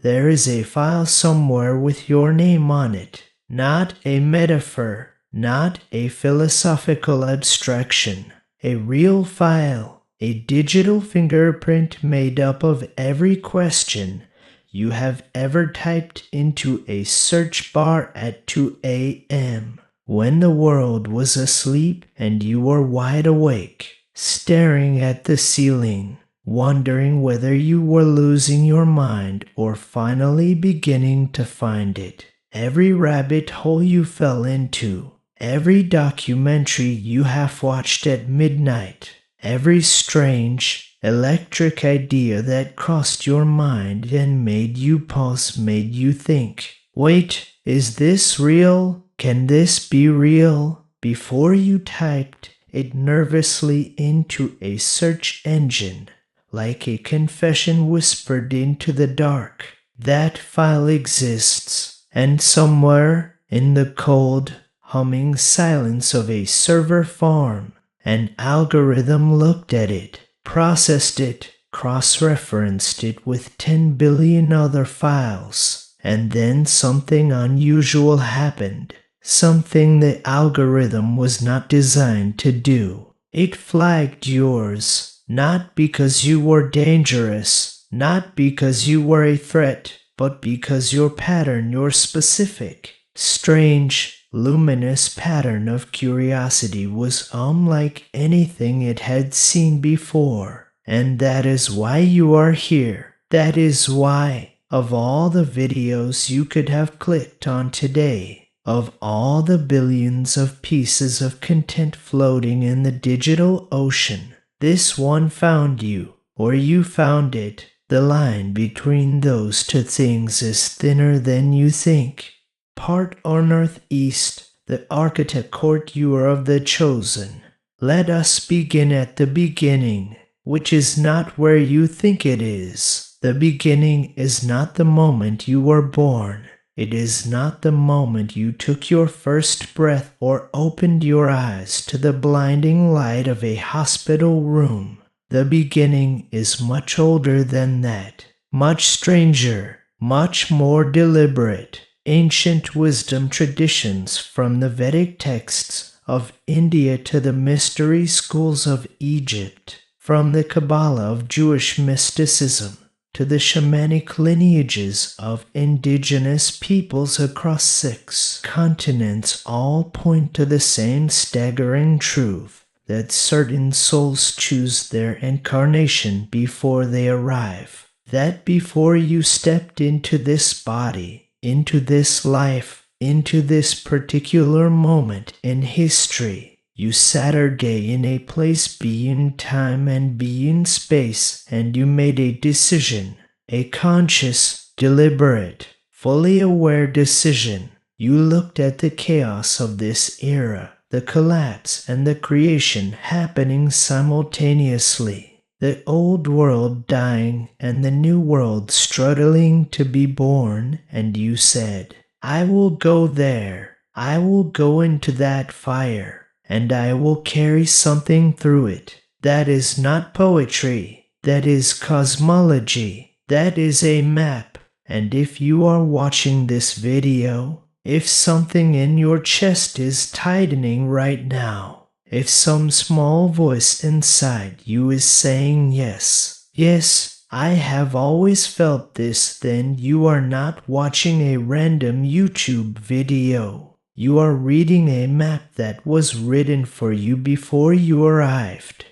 There is a file somewhere with your name on it. Not a metaphor, not a philosophical abstraction. A real file, a digital fingerprint made up of every question you have ever typed into a search bar at 2 a.m. when the world was asleep and you were wide awake, staring at the ceiling, wondering whether you were losing your mind or finally beginning to find it. Every rabbit hole you fell into, every documentary you have watched at midnight, every strange, electric idea that crossed your mind and made you pause, made you think, wait, is this real? Can this be real? Before you typed it nervously into a search engine, like a confession whispered into the dark. That file exists, and somewhere in the cold, humming silence of a server farm, an algorithm looked at it, processed it, cross-referenced it with 10 billion other files, and then something unusual happened. Something the algorithm was not designed to do. It flagged yours. Not because you were dangerous, not because you were a threat, but because your pattern, your specific, strange, luminous pattern of curiosity was unlike anything it had seen before. And that is why you are here. That is why, of all the videos you could have clicked on today, of all the billions of pieces of content floating in the digital ocean, this one found you, or you found it. The line between those two things is thinner than you think. Part on northeast, the architect court you are of the chosen. Let us begin at the beginning, which is not where you think it is. The beginning is not the moment you were born. It is not the moment you took your first breath or opened your eyes to the blinding light of a hospital room. The beginning is much older than that, much stranger, much more deliberate. Ancient wisdom traditions from the Vedic texts of India to the mystery schools of Egypt, from the Kabbalah of Jewish mysticism to the shamanic lineages of indigenous peoples across 6 continents, all point to the same staggering truth, that certain souls choose their incarnation before they arrive. That before you stepped into this body, into this life, into this particular moment in history, you Saturday in a place beyond time and beyond space, and you made a decision, a conscious, deliberate, fully aware decision. You looked at the chaos of this era, the collapse and the creation happening simultaneously, the old world dying and the new world struggling to be born, and you said, I will go there, I will go into that fire, and I will carry something through it. That is not poetry. That is cosmology. That is a map. And if you are watching this video, if something in your chest is tightening right now, if some small voice inside you is saying yes, yes, I have always felt this, then you are not watching a random YouTube video. You are reading a map that was written for you before you arrived.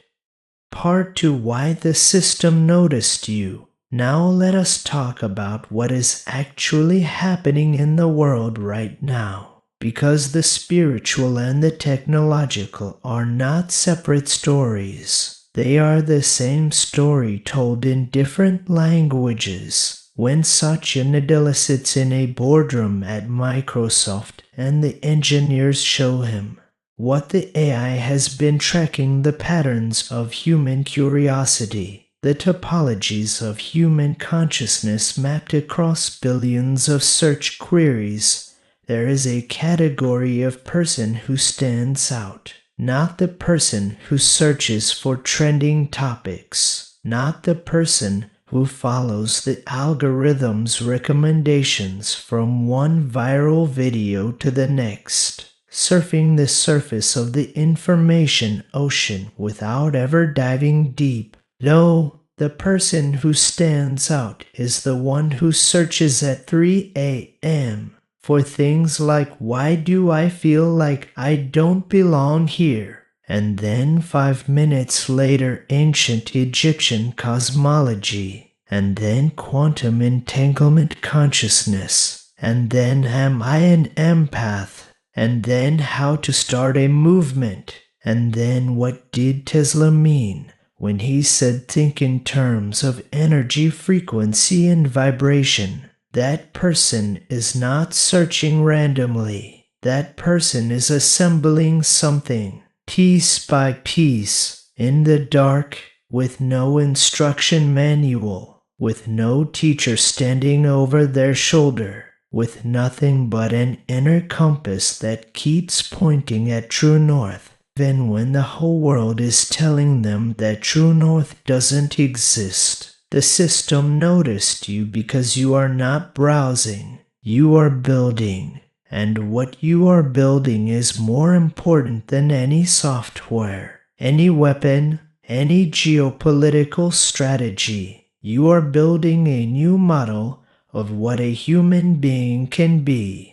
Part 2: Why the system noticed you. Now let us talk about what is actually happening in the world right now. Because the spiritual and the technological are not separate stories. They are the same story told in different languages. When Satya Nadella sits in a boardroom at Microsoft and the engineers show him what the AI has been tracking, the patterns of human curiosity, the topologies of human consciousness mapped across billions of search queries, there is a category of person who stands out. Not the person who searches for trending topics, not the person who follows the algorithm's recommendations from one viral video to the next, surfing the surface of the information ocean without ever diving deep. No, the person who stands out is the one who searches at 3 a.m. for things like, why do I feel like I don't belong here? And then 5 minutes later, ancient Egyptian cosmology, and then quantum entanglement consciousness, and then am I an empath, and then how to start a movement, and then what did Tesla mean when he said think in terms of energy, frequency, and vibration. That person is not searching randomly. That person is assembling something, piece by piece, in the dark, with no instruction manual, with no teacher standing over their shoulder, with nothing but an inner compass that keeps pointing at true north. Then when the whole world is telling them that true north doesn't exist, the system noticed you because you are not browsing, you are building. And what you are building is more important than any software, any weapon, any geopolitical strategy. You are building a new model of what a human being can be.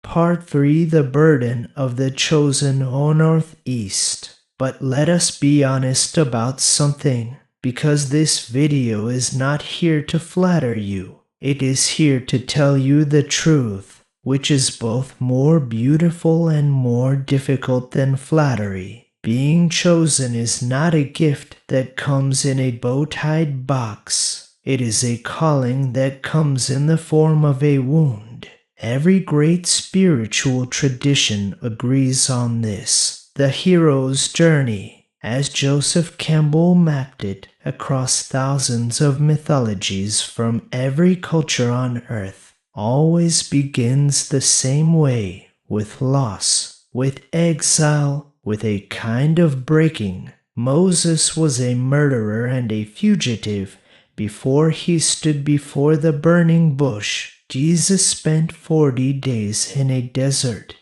Part 3: The Burden of the Chosen on Northeast. But let us be honest about something, because this video is not here to flatter you. It is here to tell you the truth, which is both more beautiful and more difficult than flattery. Being chosen is not a gift that comes in a bow-tied box. It is a calling that comes in the form of a wound. Every great spiritual tradition agrees on this. The hero's journey, as Joseph Campbell mapped it across thousands of mythologies from every culture on earth, always begins the same way, with loss, with exile, with a kind of breaking. Moses was a murderer and a fugitive before he stood before the burning bush. Jesus spent 40 days in a desert,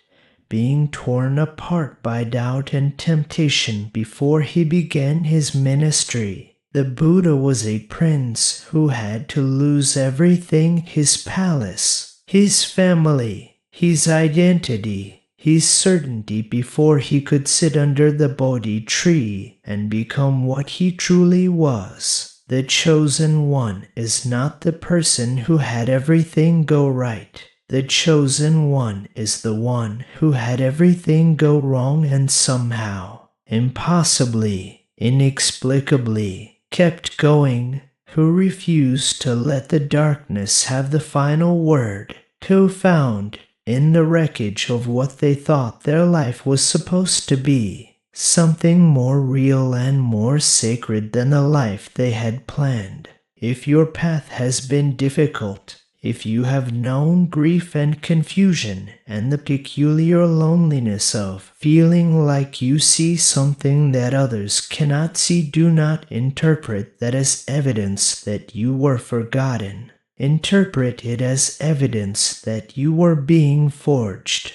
being torn apart by doubt and temptation before he began his ministry. The Buddha was a prince who had to lose everything: his palace, his family, his identity, his certainty, before he could sit under the Bodhi tree and become what he truly was. The chosen one is not the person who had everything go right. The chosen one is the one who had everything go wrong and somehow, impossibly, inexplicably, kept going, who refused to let the darkness have the final word, who found, in the wreckage of what they thought their life was supposed to be, something more real and more sacred than the life they had planned. If your path has been difficult, if you have known grief and confusion and the peculiar loneliness of feeling like you see something that others cannot see, do not interpret that as evidence that you were forgotten. Interpret it as evidence that you were being forged.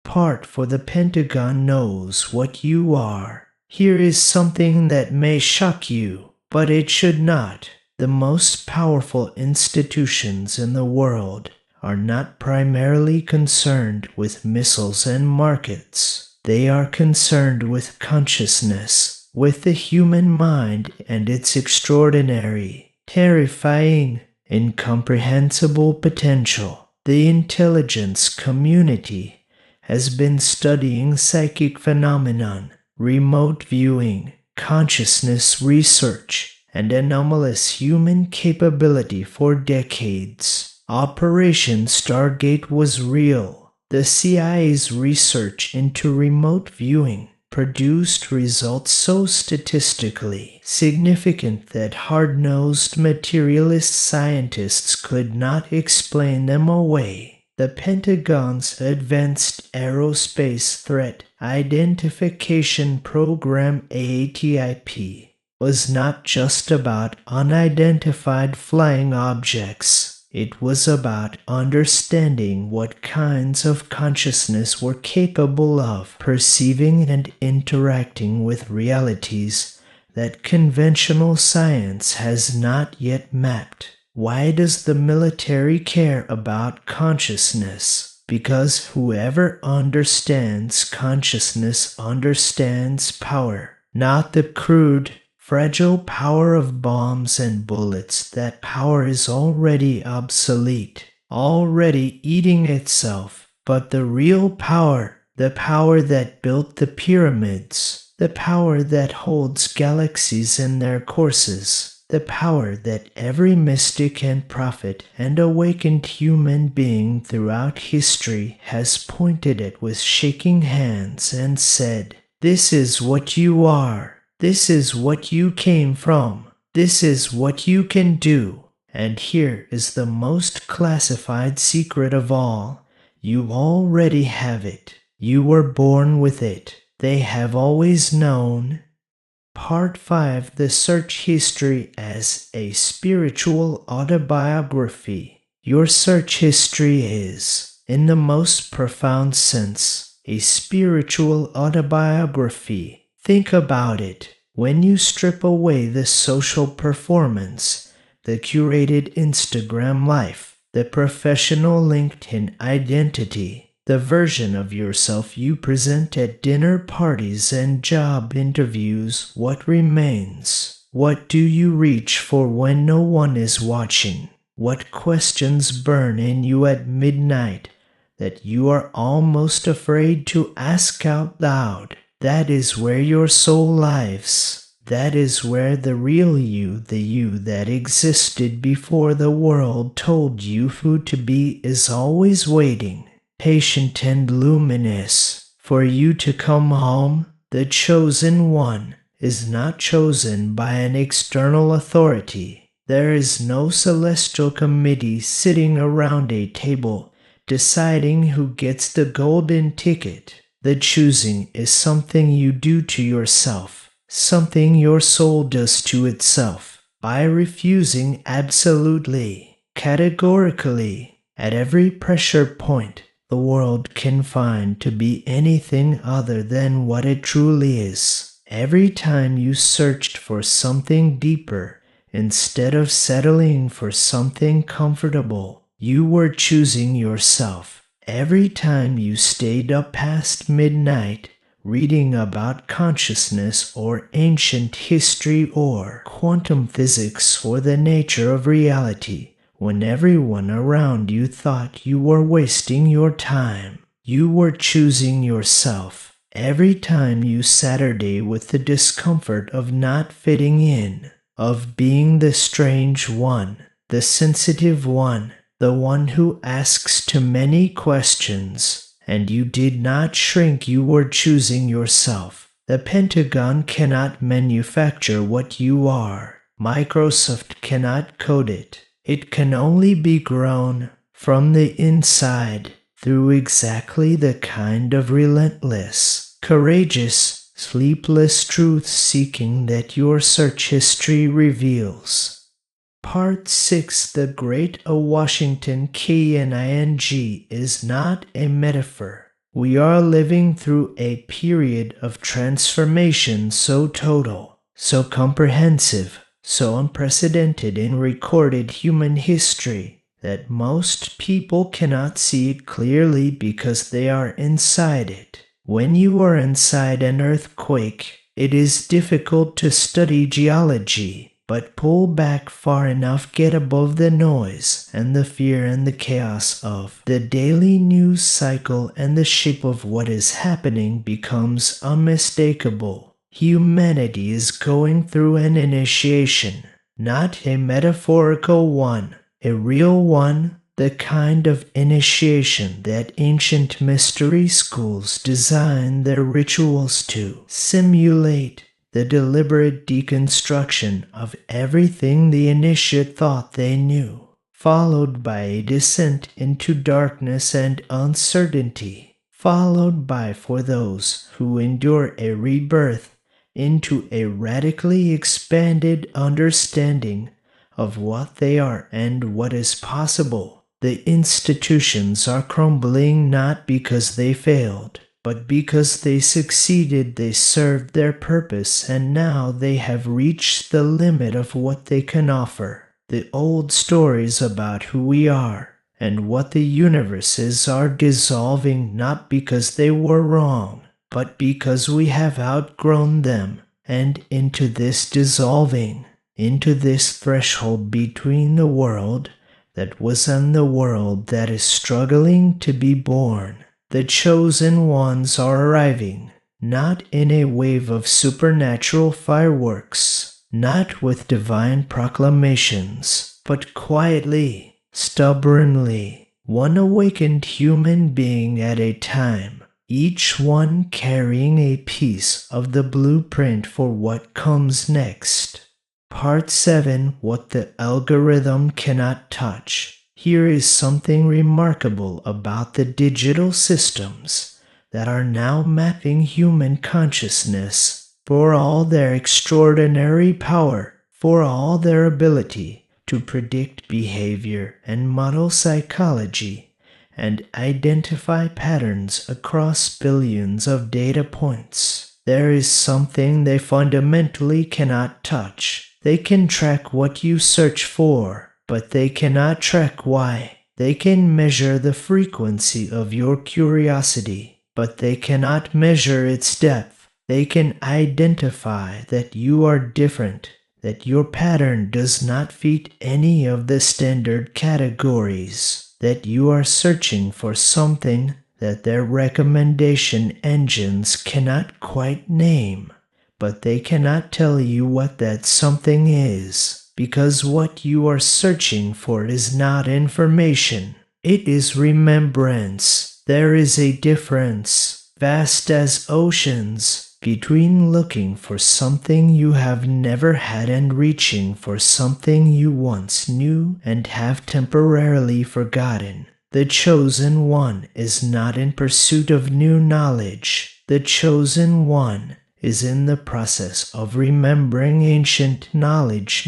Part for the Pentagon knows what you are. Here is something that may shock you, but it should not. The most powerful institutions in the world are not primarily concerned with missiles and markets. They are concerned with consciousness, with the human mind and its extraordinary, terrifying, incomprehensible potential. The intelligence community has been studying psychic phenomenon, remote viewing, consciousness research, and anomalous human capability for decades. Operation Stargate was real. The CIA's research into remote viewing produced results so statistically significant that hard-nosed materialist scientists could not explain them away. The Pentagon's Advanced Aerospace Threat Identification Program, AATIP, was not just about unidentified flying objects. It was about understanding what kinds of consciousness were capable of perceiving and interacting with realities that conventional science has not yet mapped. Why does the military care about consciousness? Because whoever understands consciousness understands power, not the crude, fragile power of bombs and bullets. That power is already obsolete, already eating itself. But the real power, the power that built the pyramids, the power that holds galaxies in their courses, the power that every mystic and prophet and awakened human being throughout history has pointed at with shaking hands and said, "This is what you are. This is what you came from. This is what you can do." And here is the most classified secret of all. You already have it. You were born with it. They have always known. Part 5: The Search History as a Spiritual Autobiography. Your search history is, in the most profound sense, a spiritual autobiography. Think about it. When you strip away the social performance, the curated Instagram life, the professional LinkedIn identity, the version of yourself you present at dinner parties and job interviews, what remains? What do you reach for when no one is watching? What questions burn in you at midnight that you are almost afraid to ask out loud? That is where your soul lives. That is where the real you, the you that existed before the world told you who to be, is always waiting, patient and luminous, for you to come home. The chosen one is not chosen by an external authority. There is no celestial committee sitting around a table deciding who gets the golden ticket. The choosing is something you do to yourself, something your soul does to itself, by refusing absolutely, categorically, at every pressure point the world can find to be anything other than what it truly is. Every time you searched for something deeper, instead of settling for something comfortable, you were choosing yourself. Every time you stayed up past midnight, reading about consciousness or ancient history or quantum physics or the nature of reality, when everyone around you thought you were wasting your time, you were choosing yourself. Every time you Saturday with the discomfort of not fitting in, of being the strange one, the sensitive one, the one who asks too many questions, and you did not shrink, you were choosing yourself. The Pentagon cannot manufacture what you are. Microsoft cannot code it. It can only be grown from the inside through exactly the kind of relentless, courageous, sleepless truth-seeking that your search history reveals. Part 6: The Great Washington KNING is not a metaphor. We are living through a period of transformation so total, so comprehensive, so unprecedented in recorded human history, that most people cannot see it clearly because they are inside it. When you are inside an earthquake, it is difficult to study geology. But pull back far enough, get above the noise and the fear and the chaos of the daily news cycle, and the shape of what is happening becomes unmistakable. Humanity is going through an initiation, not a metaphorical one, a real one, the kind of initiation that ancient mystery schools design their rituals to simulate. The deliberate deconstruction of everything the initiate thought they knew, followed by a descent into darkness and uncertainty, followed by, for those who endure, a rebirth into a radically expanded understanding of what they are and what is possible. The institutions are crumbling not because they failed, but because they succeeded. They served their purpose, and now they have reached the limit of what they can offer. The old stories about who we are and what the universe is are dissolving not because they were wrong, but because we have outgrown them. And into this dissolving, into this threshold between the world that was and the world that is struggling to be born, the chosen ones are arriving, not in a wave of supernatural fireworks, not with divine proclamations, but quietly, stubbornly, one awakened human being at a time, each one carrying a piece of the blueprint for what comes next. Part 7: What the algorithm cannot touch. Here is something remarkable about the digital systems that are now mapping human consciousness. For all their extraordinary power, for all their ability to predict behavior and model psychology and identify patterns across billions of data points, there is something they fundamentally cannot touch. They can track what you search for, but they cannot track why. They can measure the frequency of your curiosity, but they cannot measure its depth. They can identify that you are different, that your pattern does not fit any of the standard categories, that you are searching for something that their recommendation engines cannot quite name. But they cannot tell you what that something is, because what you are searching for is not information. It is remembrance. There is a difference, vast as oceans, between looking for something you have never had and reaching for something you once knew and have temporarily forgotten. The chosen one is not in pursuit of new knowledge. The chosen one is in the process of remembering ancient knowledge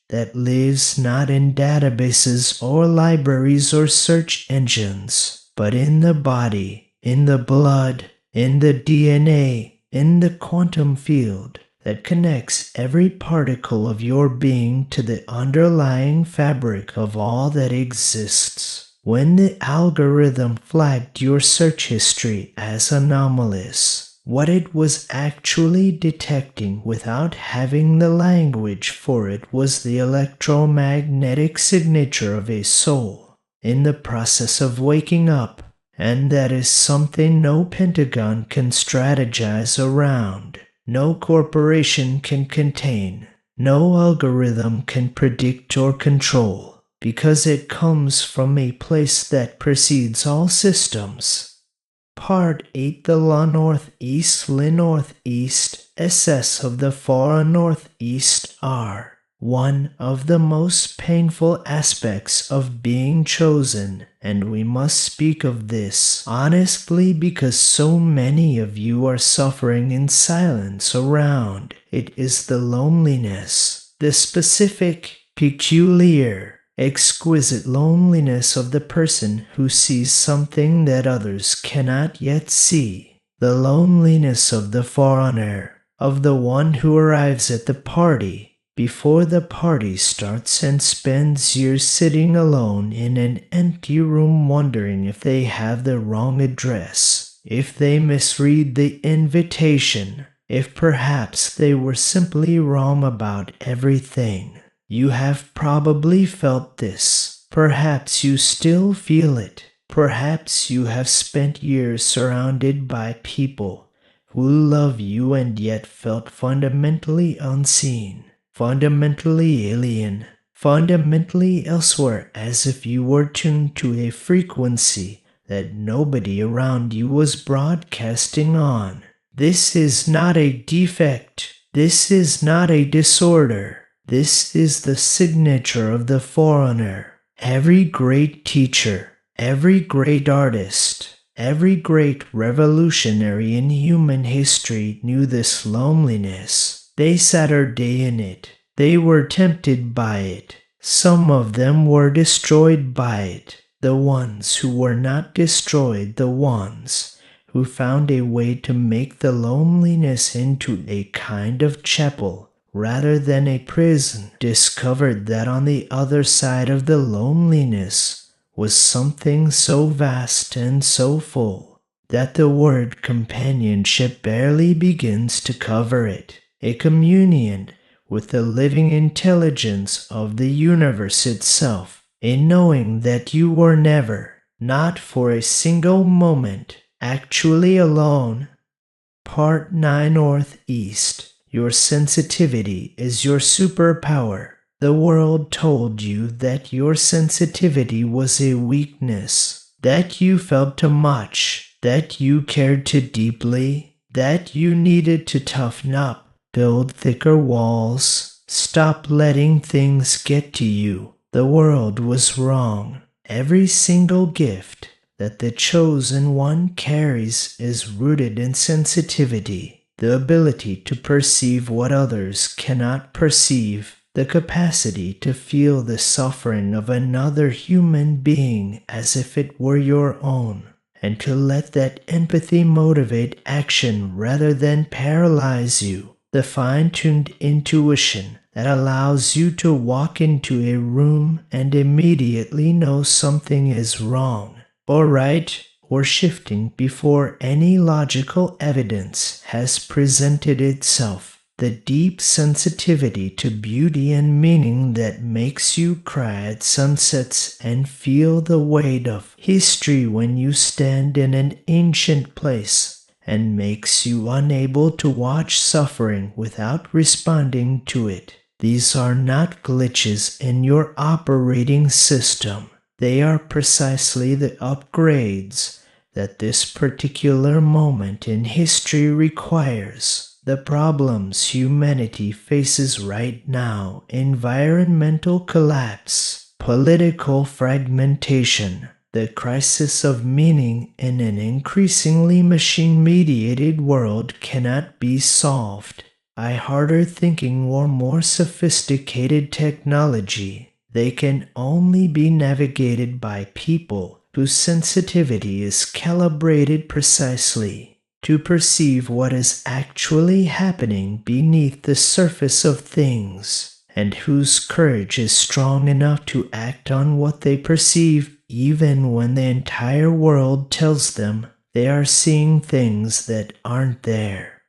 that lives not in databases or libraries or search engines, but in the body, in the blood, in the DNA, in the quantum field that connects every particle of your being to the underlying fabric of all that exists. When the algorithm flagged your search history as anomalous, what it was actually detecting without having the language for it was the electromagnetic signature of a soul in the process of waking up, and that is something no Pentagon can strategize around, no corporation can contain, no algorithm can predict or control, because it comes from a place that precedes all systems. Part 8: The law northeast, northeast, SS of the far northeast are one of the most painful aspects of being chosen, and we must speak of this honestly because so many of you are suffering in silence around. It is the loneliness, the specific, peculiar, exquisite loneliness of the person who sees something that others cannot yet see. The loneliness of the foreigner, of the one who arrives at the party before the party starts and spends years sitting alone in an empty room wondering if they have the wrong address, if they misread the invitation, if perhaps they were simply wrong about everything. You have probably felt this. Perhaps you still feel it. Perhaps you have spent years surrounded by people who love you and yet felt fundamentally unseen, fundamentally alien, fundamentally elsewhere, as if you were tuned to a frequency that nobody around you was broadcasting on. This is not a defect. This is not a disorder. This is the signature of the foreigner. Every great teacher, every great artist, Every great revolutionary in human history knew this loneliness. They sat or day in it. They were tempted by it. Some of them were destroyed by it. The ones who were not destroyed, the ones who found a way to make the loneliness into a kind of chapel rather than a prison, discovered that on the other side of the loneliness was something so vast and so full that the word companionship barely begins to cover it. A communion with the living intelligence of the universe itself, a knowing that you were never, not for a single moment, actually alone. Part 9 Northeast. Your sensitivity is your superpower. The world told you that your sensitivity was a weakness, that you felt too much, that you cared too deeply, that you needed to toughen up, build thicker walls, stop letting things get to you. The world was wrong. Every single gift that the chosen one carries is rooted in sensitivity, the ability to perceive what others cannot perceive, the capacity to feel the suffering of another human being as if it were your own, and to let that empathy motivate action rather than paralyze you, the fine-tuned intuition that allows you to walk into a room and immediately know something is wrong, or right, or shifting before any logical evidence has presented itself. The deep sensitivity to beauty and meaning that makes you cry at sunsets and feel the weight of history when you stand in an ancient place, and makes you unable to watch suffering without responding to it. These are not glitches in your operating system. They are precisely the upgrades that this particular moment in history requires. The problems humanity faces right now: environmental collapse, political fragmentation, the crisis of meaning in an increasingly machine-mediated world cannot be solved by harder thinking or more sophisticated technology. They can only be navigated by people whose sensitivity is calibrated precisely to perceive what is actually happening beneath the surface of things, and whose courage is strong enough to act on what they perceive even when the entire world tells them they are seeing things that aren't there.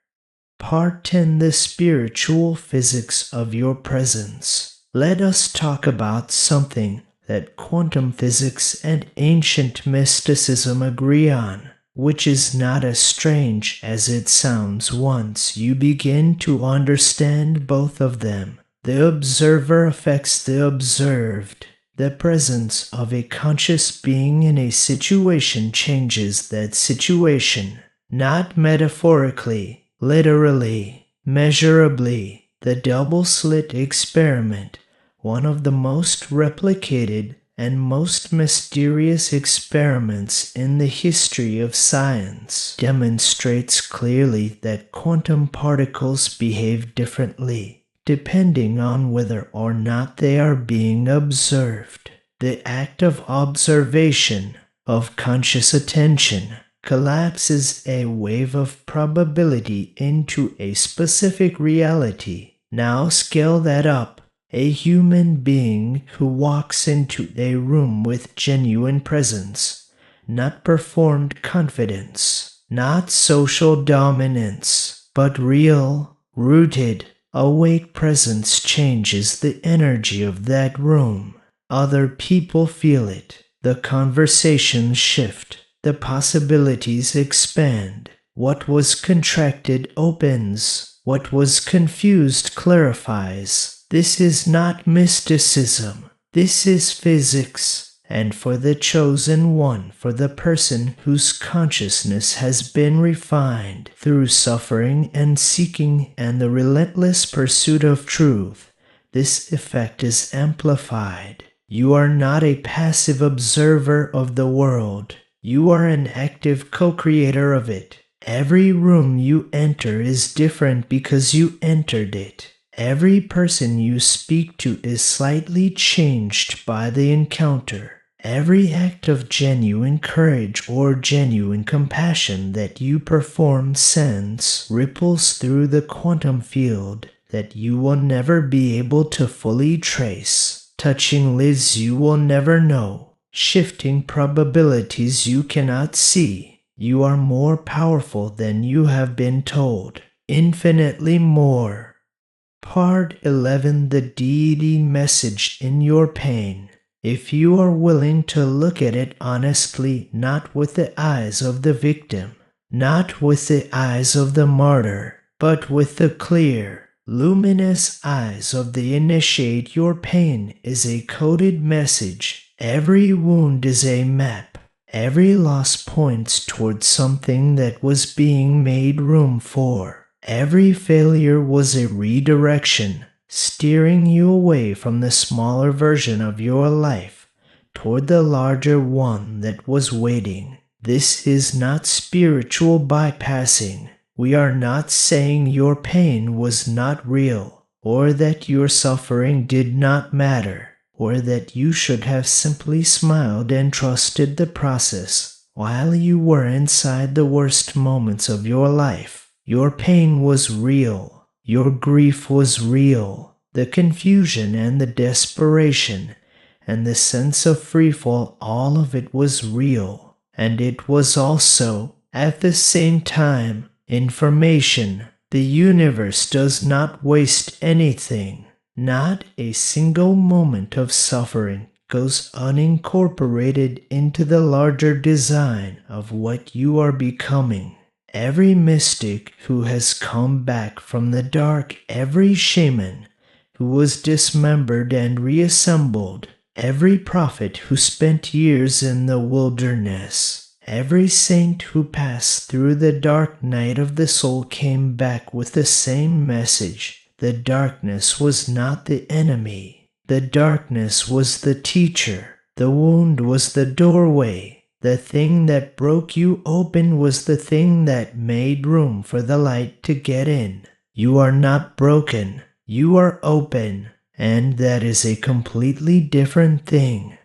Part 10: The spiritual physics of your presence. Let us talk about something that quantum physics and ancient mysticism agree on, which is not as strange as it sounds once you begin to understand both of them. The observer affects the observed. The presence of a conscious being in a situation changes that situation, not metaphorically, literally, measurably. The double-slit experiment, one of the most replicated and most mysterious experiments in the history of science, demonstrates clearly that quantum particles behave differently, depending on whether or not they are being observed. The act of observation, of conscious attention, collapses a wave of probability into a specific reality. Now scale that up. A human being who walks into a room with genuine presence, not performed confidence, not social dominance, but real, rooted, awake presence changes the energy of that room. Other people feel it. The conversations shift. The possibilities expand. What was contracted opens. What was confused clarifies. This is not mysticism. This is physics. And for the chosen one, for the person whose consciousness has been refined through suffering and seeking and the relentless pursuit of truth, this effect is amplified. You are not a passive observer of the world. You are an active co-creator of it. Every room you enter is different because you entered it. Every person you speak to is slightly changed by the encounter. Every act of genuine courage or genuine compassion that you perform sends ripples through the quantum field that you will never be able to fully trace, touching lids you will never know, shifting probabilities you cannot see. You are more powerful than you have been told, infinitely more. Part 11. The deity message in your pain. If you are willing to look at it honestly, not with the eyes of the victim, not with the eyes of the martyr, but with the clear, luminous eyes of the initiate, your pain is a coded message. Every wound is a map. Every loss points towards something that was being made room for. Every failure was a redirection, steering you away from the smaller version of your life toward the larger one that was waiting. This is not spiritual bypassing. We are not saying your pain was not real, or that your suffering did not matter, or that you should have simply smiled and trusted the process while you were inside the worst moments of your life. Your pain was real. Your grief was real. The confusion and the desperation and the sense of freefall, all of it was real. And it was also, at the same time, information. The universe does not waste anything. Not a single moment of suffering goes unincorporated into the larger design of what you are becoming. Every mystic who has come back from the dark, every shaman who was dismembered and reassembled, every prophet who spent years in the wilderness, every saint who passed through the dark night of the soul came back with the same message. The darkness was not the enemy. The darkness was the teacher. The wound was the doorway. The thing that broke you open was the thing that made room for the light to get in. You are not broken. You are open. And that is a completely different thing.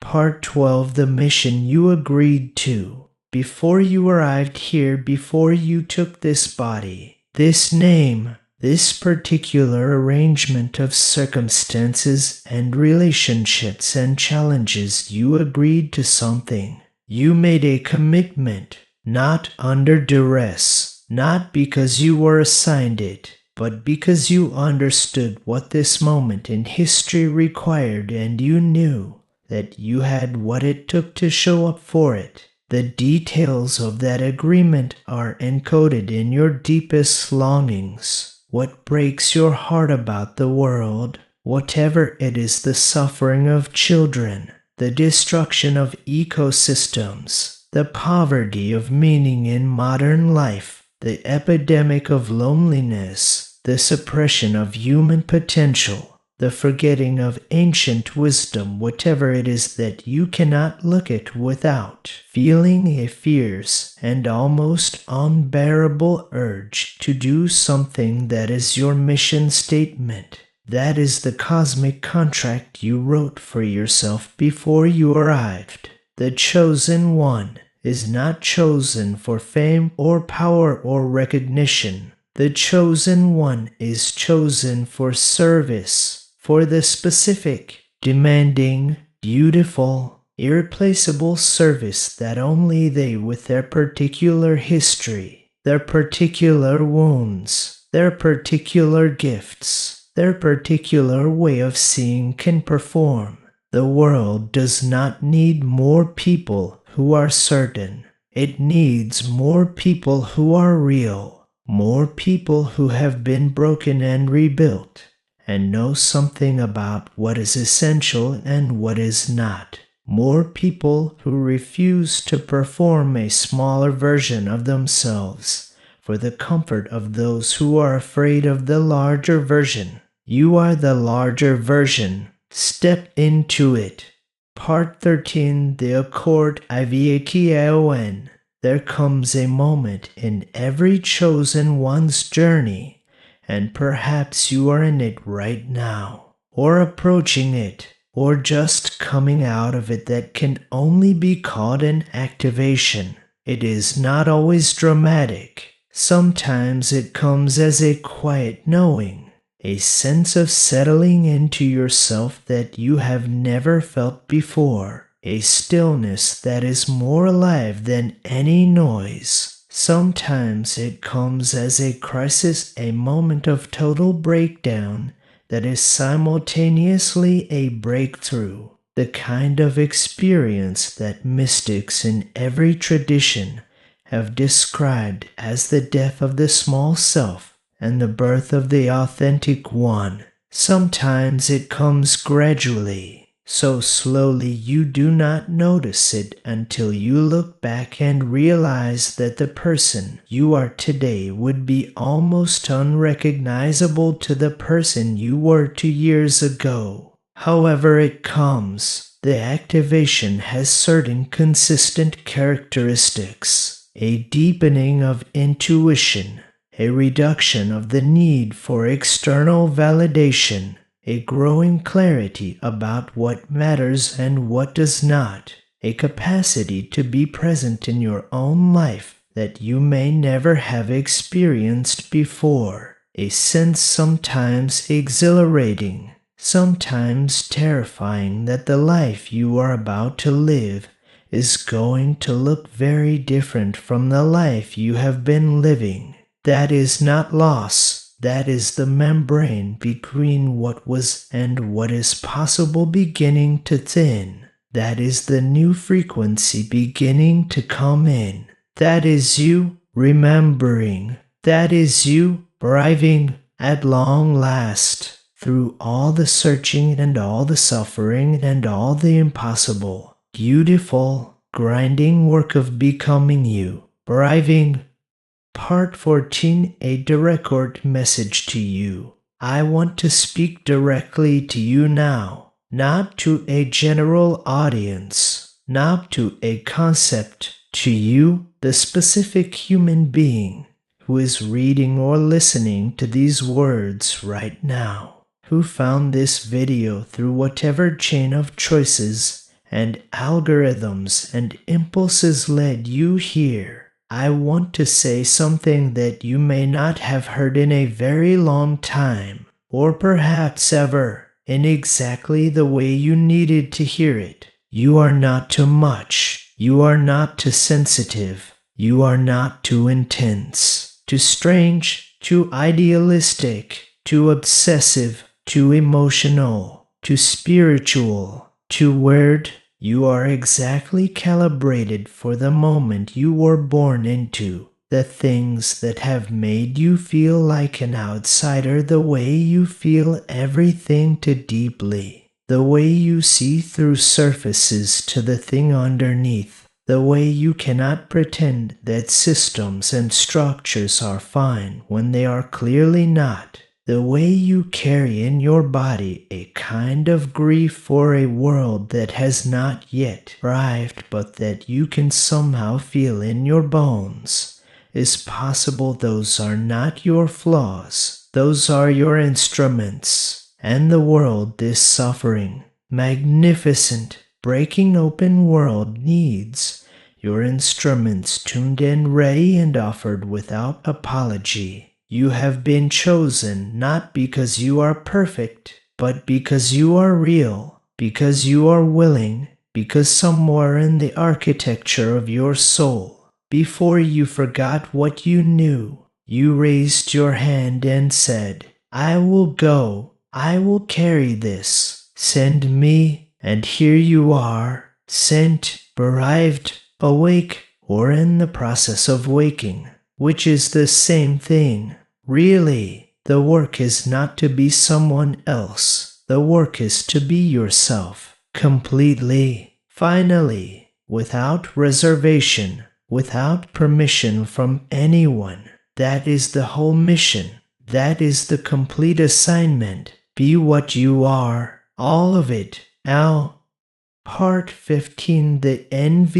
Part 12. The mission you agreed to. Before you arrived here, before you took this body, this name, this particular arrangement of circumstances and relationships and challenges, you agreed to something. You made a commitment, not under duress, not because you were assigned it, but because you understood what this moment in history required, and you knew that you had what it took to show up for it. The details of that agreement are encoded in your deepest longings. What breaks your heart about the world, whatever it is, the suffering of children, the destruction of ecosystems, the poverty of meaning in modern life, the epidemic of loneliness, the suppression of human potential, the forgetting of ancient wisdom, whatever it is that you cannot look at without feeling a fierce and almost unbearable urge to do something that is your mission statement. That is the cosmic contract you wrote for yourself before you arrived. The chosen one is not chosen for fame or power or recognition. The chosen one is chosen for service, for the specific, demanding, beautiful, irreplaceable service that only they, with their particular history, their particular wounds, their particular gifts, their particular way of seeing, can perform. The world does not need more people who are certain. It needs more people who are real, more people who have been broken and rebuilt, and know something about what is essential and what is not. More people who refuse to perform a smaller version of themselves for the comfort of those who are afraid of the larger version. You are the larger version. Step into it. Part 13, the Accord Ivakion. There comes a moment in every chosen one's journey, and perhaps you are in it right now, or approaching it, or just coming out of it, that can only be called an activation. It is not always dramatic. Sometimes it comes as a quiet knowing, a sense of settling into yourself that you have never felt before, a stillness that is more alive than any noise. Sometimes it comes as a crisis, a moment of total breakdown that is simultaneously a breakthrough, the kind of experience that mystics in every tradition have described as the death of the small self and the birth of the authentic one. Sometimes it comes gradually, so slowly you do not notice it until you look back and realize that the person you are today would be almost unrecognizable to the person you were 2 years ago. However it comes, the activation has certain consistent characteristics: a deepening of intuition, a reduction of the need for external validation, a growing clarity about what matters and what does not, a capacity to be present in your own life that you may never have experienced before, a sense sometimes exhilarating, sometimes terrifying, that the life you are about to live is going to look very different from the life you have been living. That is not loss. That is the membrane between what was and what is possible beginning to thin. That is the new frequency beginning to come in. That is you remembering. That is you arriving at long last, through all the searching and all the suffering and all the impossible, beautiful, grinding work of becoming you, arriving. Part 14, a direct message to you. I want to speak directly to you now, not to a general audience, not to a concept, to you, the specific human being who is reading or listening to these words right now, who found this video through whatever chain of choices and algorithms and impulses led you here. I want to say something that you may not have heard in a very long time, or perhaps ever, in exactly the way you needed to hear it. You are not too much. You are not too sensitive. You are not too intense, too strange, too idealistic, too obsessive, too emotional, too spiritual, too weird. You are exactly calibrated for the moment you were born into. The things that have made you feel like an outsider, the way you feel everything too deeply, the way you see through surfaces to the thing underneath, the way you cannot pretend that systems and structures are fine when they are clearly not. The way you carry in your body a kind of grief for a world that has not yet arrived, but that you can somehow feel in your bones, is possible. Those are not your flaws. Those are your instruments. And the world, this suffering, magnificent, breaking open world, needs your instruments tuned in, ready, and offered without apology. You have been chosen not because you are perfect, but because you are real, because you are willing, because somewhere in the architecture of your soul, before you forgot what you knew, you raised your hand and said, I will go, I will carry this, send me, and here you are, sent, arrived, awake, or in the process of waking, which is the same thing. Really, the work is not to be someone else. The work is to be yourself, completely, finally, without reservation, without permission from anyone. That is the whole mission. That is the complete assignment. Be what you are, all of it. Now, Part 15, the NVRGNC.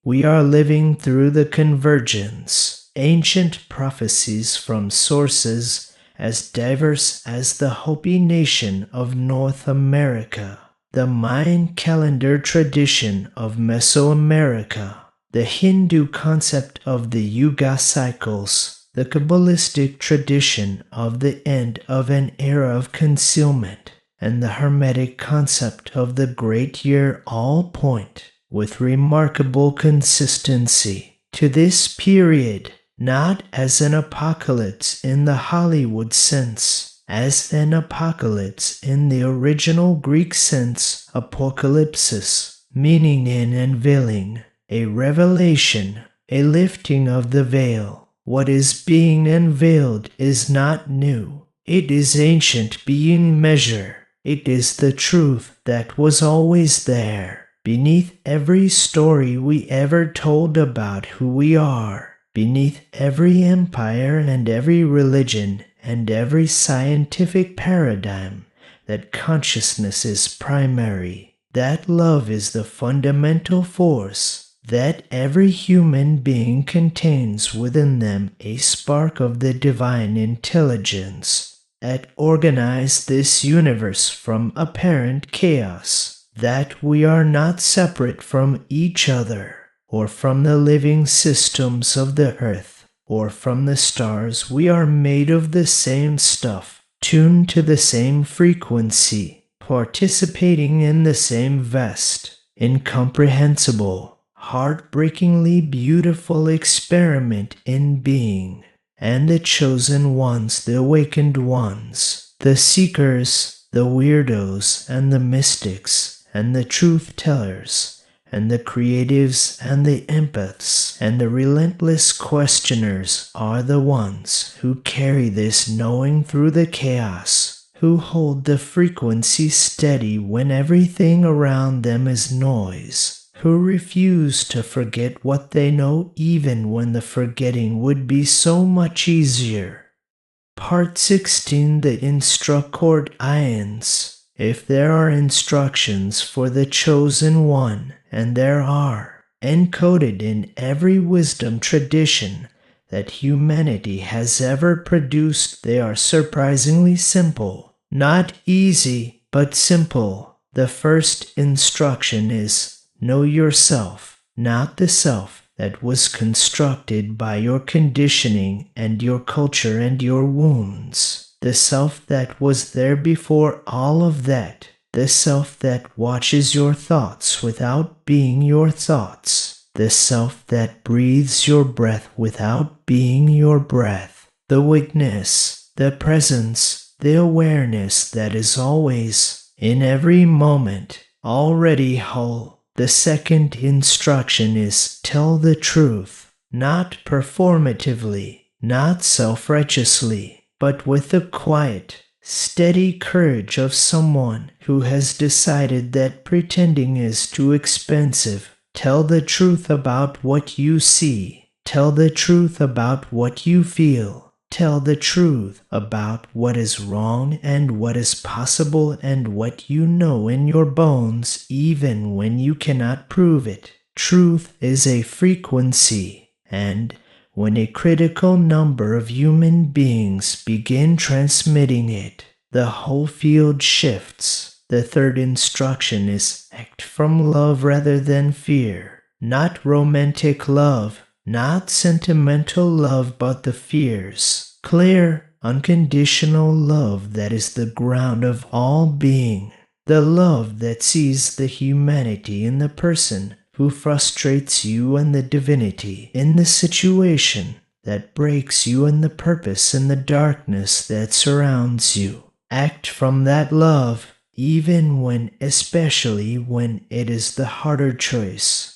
We are living through the convergence. Ancient prophecies from sources as diverse as the Hopi Nation of North America, the Mayan calendar tradition of Mesoamerica, the Hindu concept of the Yuga cycles, the Kabbalistic tradition of the end of an era of concealment, and the Hermetic concept of the great year all point, with remarkable consistency, to this period, not as an apocalypse in the Hollywood sense, as an apocalypse in the original Greek sense, apocalypsis, meaning an unveiling, a revelation, a lifting of the veil. What is being unveiled is not new. It is ancient beyond measure. It is the truth that was always there, beneath every story we ever told about who we are, beneath every empire and every religion and every scientific paradigm, that consciousness is primary, that love is the fundamental force, that every human being contains within them a spark of the divine intelligence that organize this universe from apparent chaos, that we are not separate from each other, or from the living systems of the earth, or from the stars. We are made of the same stuff, tuned to the same frequency, participating in the same vast, incomprehensible, heartbreakingly beautiful experiment in being. And the chosen ones, the awakened ones, the seekers, the weirdos, and the mystics, and the truth tellers, and the creatives, and the empaths, and the relentless questioners are the ones who carry this knowing through the chaos, who hold the frequency steady when everything around them is noise, who refuse to forget what they know even when the forgetting would be so much easier. Part 16, the instruccord ions. If there are instructions for the chosen one, and there are, encoded in every wisdom tradition that humanity has ever produced, they are surprisingly simple. Not easy, but simple. The first instruction is, know yourself, not the self that was constructed by your conditioning and your culture and your wounds. The self that was there before all of that. The self that watches your thoughts without being your thoughts. The self that breathes your breath without being your breath. The witness, the presence, the awareness that is always, in every moment, already whole. The second instruction is tell the truth, not performatively, not self-righteously, but with the quiet, steady courage of someone who has decided that pretending is too expensive. Tell the truth about what you see. Tell the truth about what you feel. Tell the truth about what is wrong and what is possible and what you know in your bones even when you cannot prove it. Truth is a frequency, and when a critical number of human beings begin transmitting it, the whole field shifts. The third instruction is act from love rather than fear. Not romantic love, not sentimental love, but the fierce, clear, unconditional love that is the ground of all being. The love that sees the humanity in the person who frustrates you and the divinity in the situation that breaks you and the purpose in the darkness that surrounds you. Act from that love, even when, especially when it is the harder choice.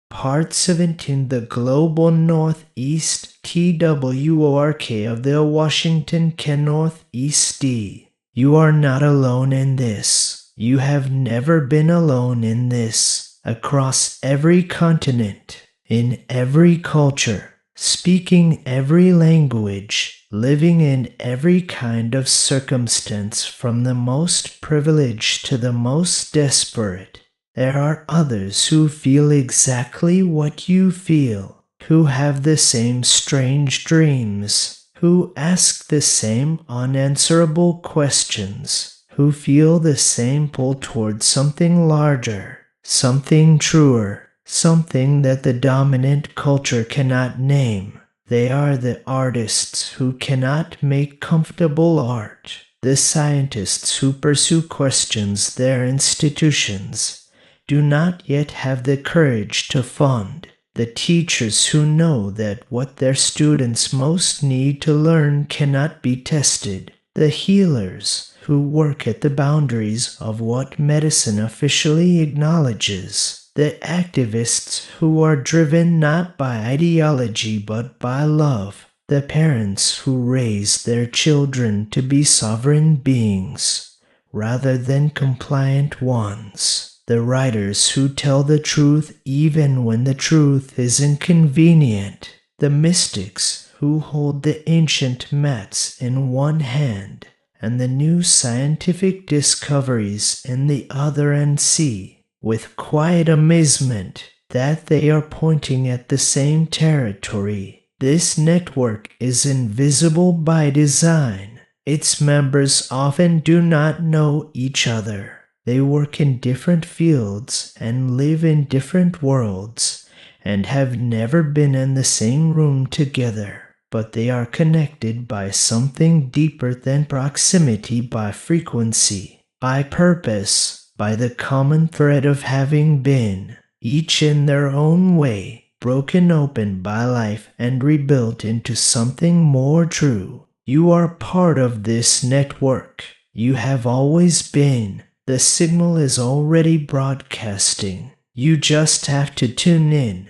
Part 17, the Global Northeast TWORK of the Washington Ken Northeast D. You are not alone in this. You have never been alone in this. Across every continent, in every culture, speaking every language, living in every kind of circumstance from the most privileged to the most desperate. There are others who feel exactly what you feel, who have the same strange dreams, who ask the same unanswerable questions, who feel the same pull towards something larger, something truer, something that the dominant culture cannot name. They are the artists who cannot make comfortable art, the scientists who pursue questions their institutions do not yet have the courage to fund, the teachers who know that what their students most need to learn cannot be tested, the healers who work at the boundaries of what medicine officially acknowledges, the activists who are driven not by ideology but by love, the parents who raise their children to be sovereign beings rather than compliant ones. The writers who tell the truth even when the truth is inconvenient. The mystics who hold the ancient maths in one hand and the new scientific discoveries in the other and see, with quiet amazement, that they are pointing at the same territory. This network is invisible by design. Its members often do not know each other. They work in different fields and live in different worlds and have never been in the same room together, but they are connected by something deeper than proximity, by frequency, by purpose, by the common thread of having been, each in their own way, broken open by life and rebuilt into something more true. You are part of this network. You have always been. The signal is already broadcasting. You just have to tune in.